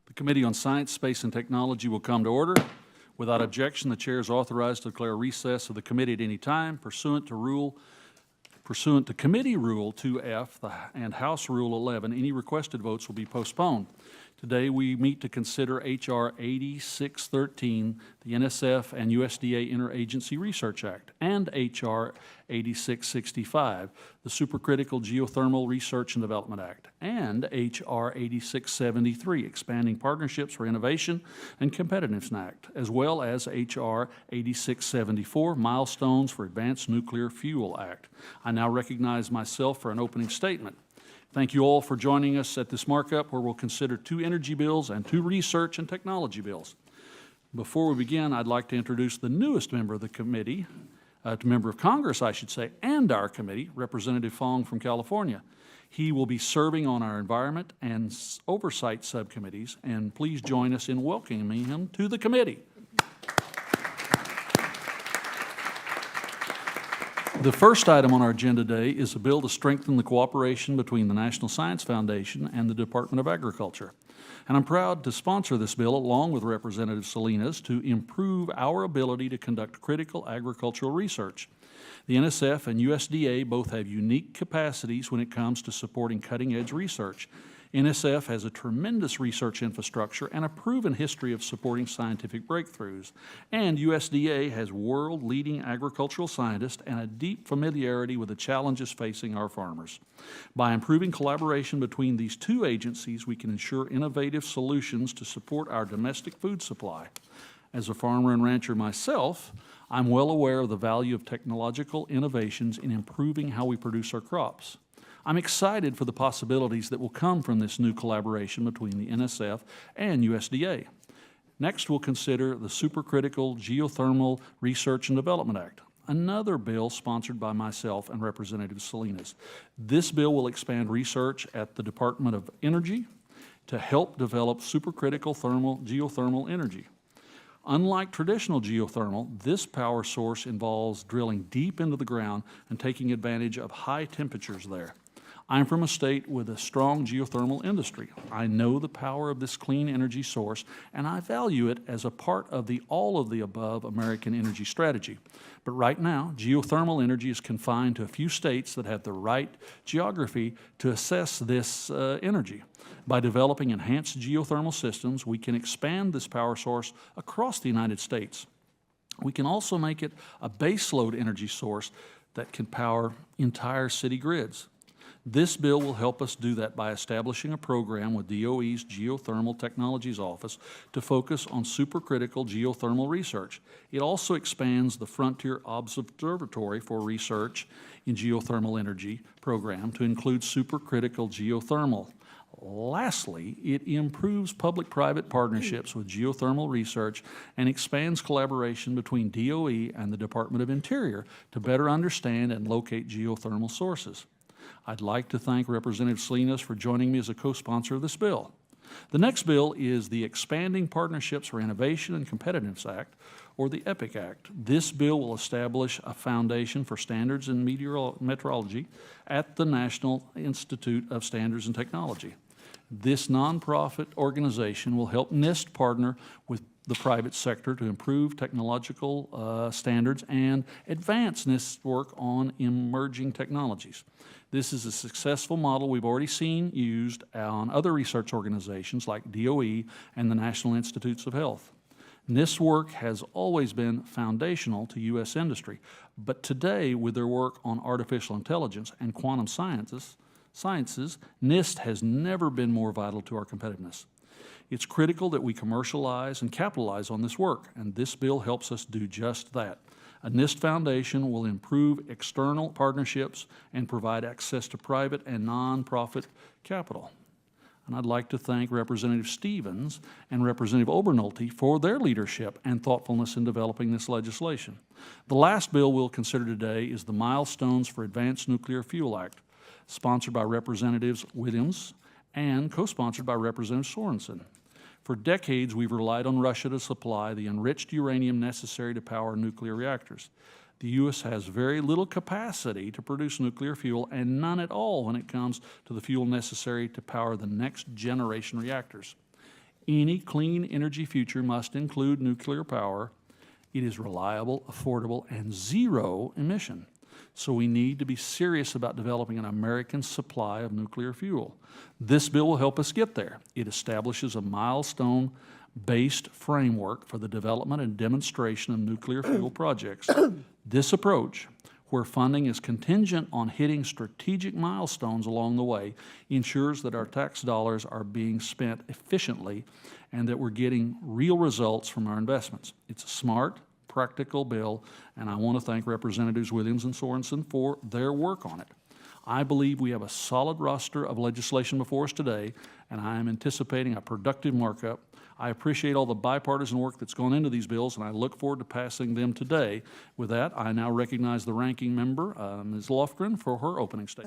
The Committee on Science, Space, and Technology will come to order. Without objection, the chair is authorized to declare recess of the committee at any time pursuant to Committee Rule 2F and House Rule 11. Any requested votes will be postponed. Today we meet to consider H.R. 8613, the NSF and USDA Interagency Research Act, and H.R. 8665, the Supercritical Geothermal Research and Development Act, and H.R. 8673, Expanding Partnerships for Innovation and Competitiveness Act, as well as H.R. 8674, Milestones for Advanced Nuclear Fuel Act. I now recognize myself for an opening statement. Thank you all for joining us at this markup where we'll consider 2 energy bills and 2 research and technology bills. Before we begin, I'd like to introduce the newest member of the committee, member of Congress, I should say, and our committee, Representative Fong from California. He will be serving on our Environment and Oversight subcommittees, and please join us in welcoming him to the committee. The first item on our agenda today is a bill to strengthen the cooperation between the National Science Foundation and the Department of Agriculture. And I'm proud to sponsor this bill along with Representative Salinas to improve our ability to conduct critical agricultural research. The NSF and USDA both have unique capacities when it comes to supporting cutting-edge research. NSF has a tremendous research infrastructure and a proven history of supporting scientific breakthroughs. And USDA has world-leading agricultural scientists and a deep familiarity with the challenges facing our farmers. By improving collaboration between these 2 agencies, we can ensure innovative solutions to support our domestic food supply. As a farmer and rancher myself, I'm well aware of the value of technological innovations in improving how we produce our crops. I'm excited for the possibilities that will come from this new collaboration between the NSF and USDA. Next, we'll consider the Supercritical Geothermal Research and Development Act, another bill sponsored by myself and Representative Salinas. This bill will expand research at the Department of Energy to help develop supercritical geothermal energy. Unlike traditional geothermal, this power source involves drilling deep into the ground and taking advantage of high temperatures there. I'm from a state with a strong geothermal industry. I know the power of this clean energy source, and I value it as a part of the all-of-the-above American energy strategy. But right now, geothermal energy is confined to a few states that have the right geography to assess this energy. By developing enhanced geothermal systems, we can expand this power source across the United States. We can also make it a baseload energy source that can power entire city grids. This bill will help us do that by establishing a program with DOE's Geothermal Technologies Office to focus on supercritical geothermal research. It also expands the Frontier Observatory for Research in Geothermal Energy program to include supercritical geothermal. Lastly, it improves public-private partnerships with geothermal research and expands collaboration between DOE and the Department of Interior to better understand and locate geothermal sources. I'd like to thank Representative Salinas for joining me as a co-sponsor of this bill. The next bill is the Expanding Partnerships for Innovation and Competitiveness Act, or the EPIC Act. This bill will establish a foundation for standards in meteorology at the National Institute of Standards and Technology. This nonprofit organization will help NIST partner with the private sector to improve technological standards and advance NIST's work on emerging technologies. This is a successful model we've already seen used on other research organizations like DOE and the National Institutes of Health. NIST's work has always been foundational to U.S. industry, but today, with their work on artificial intelligence and quantum sciences, NIST has never been more vital to our competitiveness. It's critical that we commercialize and capitalize on this work, and this bill helps us do just that. A NIST foundation will improve external partnerships and provide access to private and nonprofit capital. And I'd like to thank Representative Stevens and Representative Obernolte for their leadership and thoughtfulness in developing this legislation. The last bill we'll consider today is the Milestones for Advanced Nuclear Fuel Act, sponsored by Representatives Williams and co-sponsored by Representative Sorensen. For decades, we've relied on Russia to supply the enriched uranium necessary to power nuclear reactors. The U.S. has very little capacity to produce nuclear fuel and none at all when it comes to the fuel necessary to power the next generation reactors. Any clean energy future must include nuclear power. It is reliable, affordable, and zero emission. So we need to be serious about developing an American supply of nuclear fuel. This bill will help us get there. It establishes a milestone-based framework for the development and demonstration of nuclear fuel projects. This approach, where funding is contingent on hitting strategic milestones along the way, ensures that our tax dollars are being spent efficiently and that we're getting real results from our investments. It's a smart, practical bill, and I want to thank Representatives Williams and Sorensen for their work on it. I believe we have a solid roster of legislation before us today, and I am anticipating a productive markup. I appreciate all the bipartisan work that's gone into these bills, and I look forward to passing them today. With that, I now recognize the ranking member, Ms. Lofgren, for her opening statement.